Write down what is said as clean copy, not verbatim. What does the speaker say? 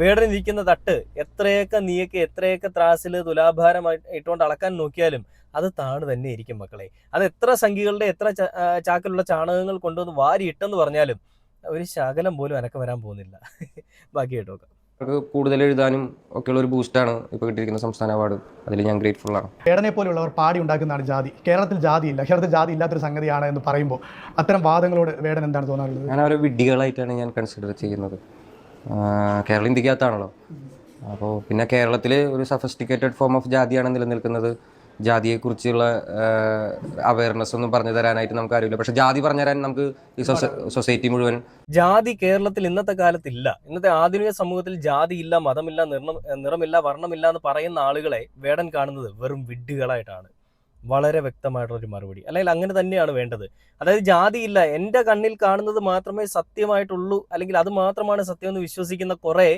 വേടനിരിക്കുന്ന തട്ട് എത്രയൊക്കെ നീയൊക്കെ എത്രയൊക്കെ ത്രാസിൽ തുലാഭാരമായി ഇട്ടുകൊണ്ട് അളക്കാൻ നോക്കിയാലും അത് താണ് തന്നെ ഇരിക്കും മക്കളെ. അത് എത്ര സംഖ്യകളുടെ എത്ര ചാക്കിലുള്ള ചാണകങ്ങൾ കൊണ്ടുവന്ന് വാരി ഇട്ടെന്ന് പറഞ്ഞാലും ഒരു ശകലം പോലും അനക്കം വരാൻ പോകുന്നില്ല. ബാക്കി കേട്ടോ. അവർക്ക് കൂടുതൽ എഴുതാനും ഒക്കെയുള്ള ഒരു ബൂസ്റ്റാണ് ഇപ്പോൾ കിട്ടിയിരിക്കുന്ന സംസ്ഥാന അവാർഡ്. അതിൽ ഞാൻ ഗ്രേറ്റ്ഫുൾ ആണ്. വേടനെ പോലുള്ളവർ പാടി ഉണ്ടാക്കുന്നതാണ് ജാതി. കേരളത്തിൽ ജാതി ഇല്ലാത്തൊരു സംഗതിയാണ് എന്ന് പറയുമ്പോൾ അത്തരം വാദങ്ങളോട് വേടൻ എന്താണ് തോന്നാറുള്ളത്? ഞാൻ അവരെ വിഡ്ഢികളായിട്ടാണ് ഞാൻ കൺസിഡർ ചെയ്യുന്നത്. കേരളം ഇന്ത്യക്കകത്താണല്ലോ. അപ്പോൾ പിന്നെ കേരളത്തിൽ ഒരു സഫിസ്റ്റിക്കേറ്റഡ് ഫോം ഓഫ് ജാതിയാണ് നിലനിൽക്കുന്നത്. ജാതിയെക്കുറിച്ചുള്ള അവയർനെസ് ഒന്നും പറഞ്ഞു തരാനായിട്ട് നമുക്ക് അറിയില്ല. പക്ഷെ ജാതി പറഞ്ഞു തരാൻ നമുക്ക് ഈ സൊസൈറ്റി മുഴുവൻ. ജാതി കേരളത്തിൽ ഇന്നത്തെ കാലത്തില്ല. ഇന്നത്തെ ആധുനിക സമൂഹത്തിൽ ജാതിയില്ല, മതമില്ല, നിറമില്ല, വർണ്ണമില്ല എന്ന് പറയുന്ന ആളുകളെ വേടൻ കാണുന്നത് വെറും വിഡ്ഢികളായിട്ടാണ്. വളരെ വ്യക്തമായിട്ടുള്ളൊരു മറുപടി. അല്ലെങ്കിൽ അങ്ങനെ തന്നെയാണ് വേണ്ടത്. അതായത് ജാതിയില്ല, എൻ്റെ കണ്ണിൽ കാണുന്നത് മാത്രമേ സത്യമായിട്ടുള്ളൂ, അല്ലെങ്കിൽ അത് മാത്രമാണ് സത്യം എന്ന് വിശ്വസിക്കുന്ന കുറെ